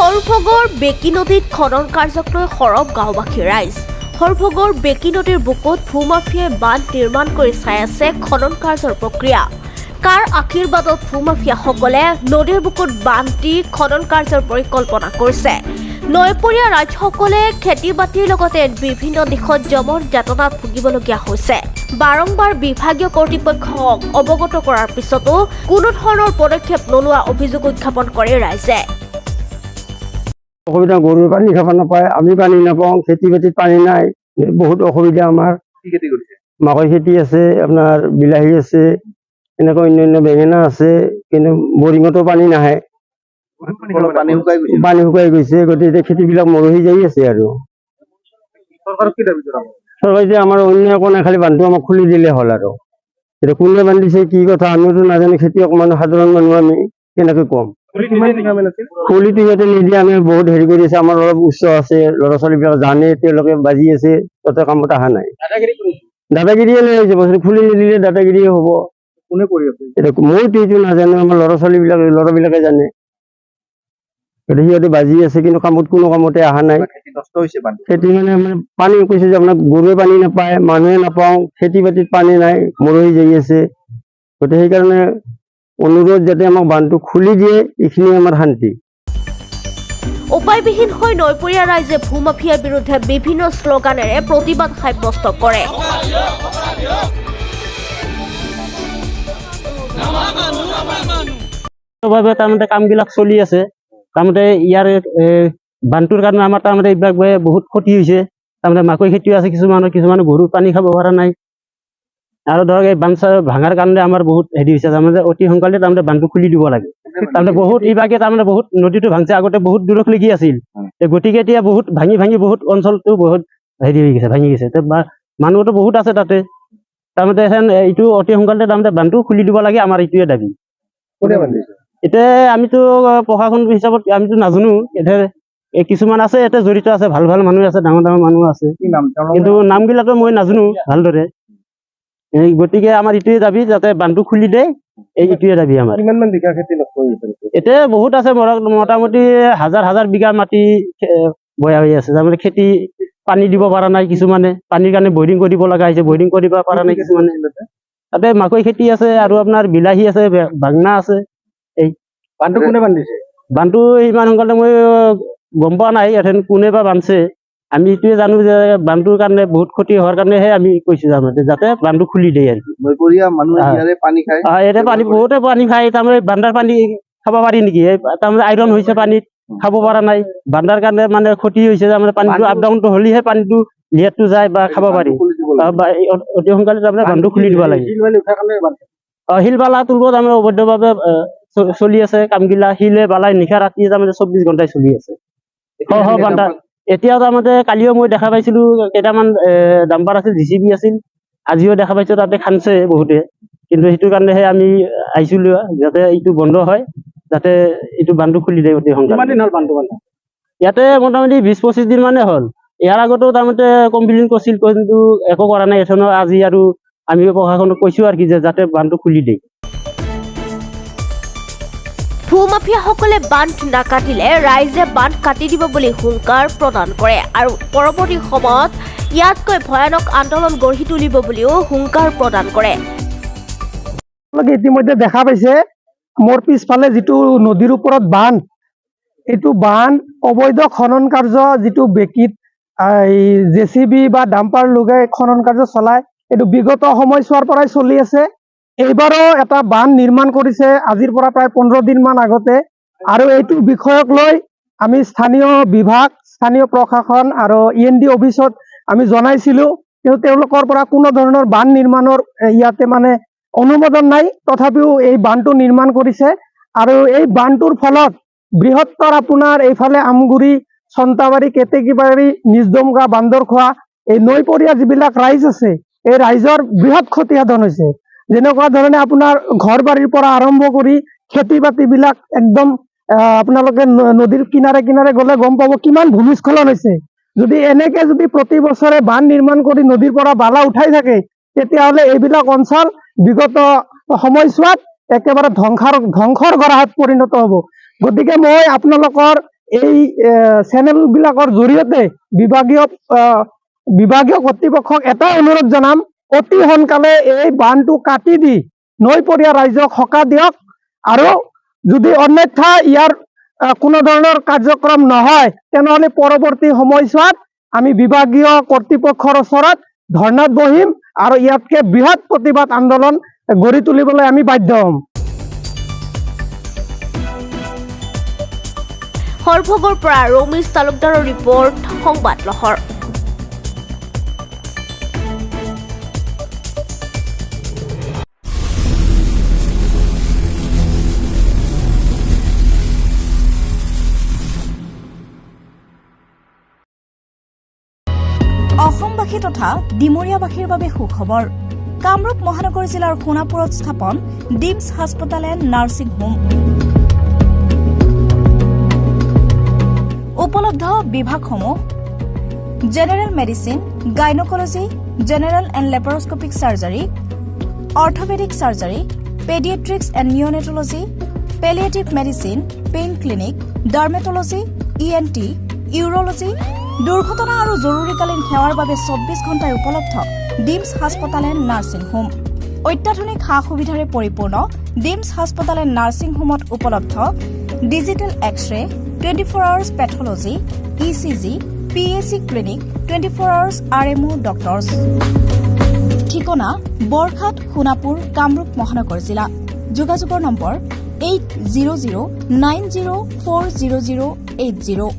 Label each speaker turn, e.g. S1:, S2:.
S1: হৰভোগৰ বেকী নদীত খনন কাৰ্যক লৈ সৰব গাঁওবাসী ৰাইজ। হৰভোগৰ বেকী নদীৰ বুকুত ভূমাফিয়াই বান্ধ নিৰ্মাণ কৰি চাই আছে খনন কাৰ্যৰ প্ৰক্ৰিয়া। কাৰ আশীৰ্বাদত ভূমাফিয়াসকলে নদীৰ বুকুত বান্ধ দি খনন কাৰ্যৰ পৰিকল্পনা কৰিছে। নৈপৰীয়া ৰাজ্যসকলে খেতি বাতিৰ লগতে বিভিন্ন দিশত যমৰ যাতনাত ভুগিবলগীয়া হৈছে। বাৰম্বাৰ বিভাগীয় কৰ্তৃপক্ষক অৱগত কৰাৰ পিছতো কোনো ধৰণৰ পদক্ষেপ নোলোৱা অভিযোগ উত্থাপন কৰে ৰাইজে।
S2: অসুবিধা, গৰুৱে পানী খাব নাপায়, আমি পানী নাপাওঁ, খেতি বাতিত পানী নাই, বহুত অসুবিধা আমাৰ।
S3: কি খেতি কৰিছে?
S2: মাকৈ খেতি আছে, আপোনাৰ বিলাহী আছে, এনেকৈ অন্যান্য বেঙেনা আছে, কিন্তু বৰিঙতো পানী নাহে, পানী শুকাই গৈছে। গতিকে খেতিবিলাক মৰহি যাই আছে। আৰু
S3: চৰকাৰক কি দাবী জনাব?
S2: চৰকাৰে আমাৰ অন্য একো নাই, খালি বান্ধটো আমাক খুলি দিলে হ'ল। আৰু এতিয়া কোনে বান্ধিছে কি কথা আমিতো নাজানো, খেতিয়ক মানুহ, সাধাৰণ মানুহ, আমি কেনেকৈ কম। খুলিটো সিহঁতে নিদিয়ে, আমি বহুত হেৰি কৰি আছে, আমাৰ অলপ উচ্চ আছে, ল'ৰা ছোৱালীবিলাক জানে, তেওঁলোকে বাজি আছে, তাতে কামত অহা নাই। দাদাগিৰিয়ে লৈ আহিছে, বস্তু খুলি নিদিলে দাদাগিৰিয়ে হ'ব।
S3: কোনে কৰি আছে?
S2: মইতো এইটো নাজানো, আমাৰ ল'ৰাবিলাকে জানে। সিহঁতে বাজি আছে, কিন্তু কামত কোনো কামতে অহা নাই। খেতি মানে পানী কৈছে যে আপোনাক গৰুৱে পানী নাপায়, মানুহে নাপাওঁ, খেতি বাতিত পানী নাই, মৰহি যাই আছে। গতিকে সেইকাৰণে অনুৰোধ যাতে আমাক বান্ধটো খুলি দিয়ে, এইখিনি আমাৰ শান্তি।
S1: উপায়বিহীন হৈ নৈপৰীয়া ৰাইজে ভূমাফিয়াৰ বিৰুদ্ধে বিভিন্ন শ্লোগানেৰে প্ৰতিবাদ সাব্যস্ত কৰে।
S2: তাৰমানে কামবিলাক চলি আছে। তাৰমানে ইয়াৰ বান্ধটোৰ কাৰণে আমাৰ তাৰমানে এইবিলাক বহুত ক্ষতি হৈছে। তাৰমানে মাকৈ খেতিও আছে, কিছুমানৰ গৰু পানী খাব পৰা নাই। আৰু ধৰক এই বান্ধ ভাঙাৰ কাৰণে আমাৰ বহুত হেৰি হৈছে। তাৰমানে অতি সোনকালে তাৰমানে বান্ধটো খুলি দিব লাগে। তাৰমানে বহুত ইভাগে তাৰমানে বহুত নদীটো ভাঙছে, আগতে বহুত দূৰত লাগি আছিল। গতিকে এতিয়া বহুত ভাঙি বহুত অঞ্চলটো বহুত হেৰি হৈ গৈছে, ভাঙি গৈছে। মানুহতো বহুত আছে তাতে। তাৰমানে এইটো অতি সোনকালে তাৰমানে বান্ধটো খুলি দিব লাগে, আমাৰ এইটোৱে দাবী। এতিয়া আমিতো প্ৰশাসন হিচাপত আমিতো নাজানো। এতিয়া কিছুমান আছে, ইয়াতে জড়িত আছে, ভাল মানুহ আছে, ডাঙৰ মানুহ আছে, কিন্তু নামবিলাকো মই নাজানো ভালদৰে। গতিকে আমাৰ এইটোৱে দাবী, যাতে বান্ধটো খুলি দিয়ে, এইটোৱে দাবী আমাৰ। এতিয়া বহুত আছে, মোটামুটি হাজাৰ বিঘা মাটি বয়া হৈ আছে। তাৰমানে খেতি পানী দিব পৰা নাই, কিছুমানে পানীৰ কাৰণে বৰিং কৰিব লগা হৈছে, বৰিং কৰিব পৰা নাই কিছুমানে। তাতে মাকৈ খেতি আছে, আৰু আপোনাৰ বিলাহী আছে, বাঙনা আছে। এই
S3: বান্ধটো কোনে বান্ধিছে?
S2: বান্ধটো ইমান সোনকালে মই গম পোৱা নাই, ইয়াতে কোনে বা বান্ধছে। আমি এইটোৱে জানো যে বান্ধটোৰ কাৰণে বহুত ক্ষতি হোৱাৰ কাৰণেহে আমি কৈছো, যাতে বান্ধটো খুলি দিয়ে। আৰু ইয়াতে পানী বহুতে পানী খায়, তাৰমানে বান্ধাৰ পানী খাব পাৰি নেকি? তাৰমানে আইৰন হৈছে পানীত, খাব পৰা নাই। বান্ধাৰ কাৰণে মানে ক্ষতি হৈছে, তাৰমানে পানীটো আপ ডাউনটো হ'লেহে পানীটো লিয়াৰটো যায় বা খাব পাৰি। অতি সোনকালে তাৰমানে বান্ধটো খুলি দিব লাগে। শিল বালা তুলিব তাৰমানে অবৈধভাৱে চলি আছে কামগিলা। শিলে বালাই নিশা ৰাতি তাৰমানে 24 ঘণ্টাই চলি আছে। বান্ধা এতিয়াও তাৰমানে কালিও মই দেখা পাইছিলো, কেইটামান ডাম্পাৰ আছিল, JCB আছিল, আজিও দেখা পাইছো তাতে খান্দিছে বহুতে। কিন্তু সেইটো কাৰণেহে আমি আহিছিলো, যাতে এইটো বন্ধ হয়, যাতে এইটো বান্ধটো খুলি দিয়ে অতি সোনকালে। ইয়াতে মোটামুটি 20-25 দিন মানে হ'ল। ইয়াৰ আগতো তাৰমানে কমপ্লেইন কৰিছিল, কিন্তু একো কৰা নাই। আজি আৰু আমি প্ৰশাসনক কৈছো আৰু কি, যাতে বান্ধটো খুলি দিয়ে।
S1: ভূমাফিয়াসকলে বান্ধ নাকাটিলে ৰাইজে বান্ধ কাটি দিব বুলি হুংকাৰ প্ৰদান কৰে, আৰু পৰৱৰ্তী সময়ত ইয়াতকৈ ভয়ানক আন্দোলন গঢ়ি তুলিব বুলিও হুংকাৰ প্ৰদান কৰে।
S4: ইতিমধ্যে দেখা পাইছে, মোৰ পিছফালে যিটো নদীৰ ওপৰত বান্ধ, এইটো বান্ধ অবৈধ খনন কাৰ্য, যিটো বেকীত JCB বা ডাম্পাৰ লগাই খনন কাৰ্য চলাই, এইটো বিগত সময়ছোৱাৰ পৰাই চলি আছে। এইবাৰো এটা বান্ধ নিৰ্মাণ কৰিছে, আজিৰ পৰা প্ৰায় 15 দিন মান আগতে। আৰু এইটো বিষয়ক লৈ আমি স্থানীয় বিভাগ, স্থানীয় প্ৰশাসন আৰু END অফিচত আমি জনাইছিলো, কিন্তু তেওঁলোকৰ পৰা কোনো ধৰণৰ বান্ধ নিৰ্মাণৰ ইয়াতে মানে অনুমোদন নাই। তথাপিও এই বান্ধটো নিৰ্মাণ কৰিছে, আৰু এই বান্ধটোৰ ফলত বৃহত্তৰ আপোনাৰ এইফালে আমগুৰি, চন্তাবাৰী, কেতেকীবাৰী, নিজদমগা, বান্দৰখোৱা, এই নৈপৰীয়া যিবিলাক ৰাইজ আছে, এই ৰাইজৰ বৃহৎ ক্ষতিসাধন হৈছে। যেনেকুৱা ধৰণে আপোনাৰ ঘৰ বাৰীৰ পৰা আৰম্ভ কৰি খেতি বাতি বিলাক একদম আপোনালোকে নদীৰ কিনাৰে গ'লে গম পাব কিমান ভূমিস্খলন হৈছে। যদি এনেকে যদি প্ৰতি বছৰে বান্ধ নিৰ্মাণ কৰি নদীৰ পৰা বালা উঠাই থাকে, তেতিয়াহ'লে এইবিলাক অঞ্চল বিগত সময়ছোৱাত একেবাৰে ধ্বংসৰ গৰাহত পৰিণত হ'ব। গতিকে মই আপোনালোকৰ এই চেনেলবিলাকৰ জৰিয়তে বিভাগীয় কৰ্তৃপক্ষক এটাই অনুৰোধ জনাম, অতি সোনকালে এই বান্ধটো কাটি দি নৈপৰীয়া ৰাইজক সকাহ দিয়ক, আৰু যদি অন্যথা ইয়াৰ কোনো ধৰণৰ কাৰ্যক্ৰম নহয় তেনেহ'লে পৰৱৰ্তী সময়ছোৱাত আমি বিভাগীয় কৰ্তৃপক্ষৰ ওচৰত ধৰ্ণাত বহিম আৰু ইয়াতকে বৃহৎ প্ৰতিবাদ আন্দোলন গঢ়ি তুলিবলৈ আমি বাধ্য হ'ম।
S1: হৰভোগৰ পৰা ৰমেশ তালুকদাৰৰ ৰিপৰ্ট, সংবাদ লহৰ।
S5: অসমবাসী তথা ডিমৰীয়াবাসীৰ বাবে সুখবৰ। কামৰূপ মহানগৰ জিলাৰ সোণাপুৰত স্থাপন ডিমছ হাস্পতাল এণ্ড নাৰ্ছিং হোম। উপলব্ধ বিভাগসমূহ: general medicine, gynaecology, general and laparoscopic surgery, orthopaedic surgery, paediatrics and neonatology, palliative medicine, pain clinic, dermatology, ENT, urology, দুৰ্ঘটনা আৰু জৰুৰীকালীন সেৱাৰ বাবে 24 ঘণ্টাই উপলব্ধ ডিমছ হাস্পতাল এণ্ড নাৰ্ছিং হোম। অত্যাধুনিক সা সুবিধাৰে পৰিপূৰ্ণ ডিমছ হাস্পতাল এণ্ড নাৰ্ছিং হোমত উপলব্ধ digital x-ray, 24 hours pathology, ECG, PAC clinic, 24 hours RMO doctors. ঠিকনা: বৰঘাট, সোণাপুৰ, কামৰূপ মহানগৰ জিলা। যোগাযোগৰ নম্বৰ 8009040080।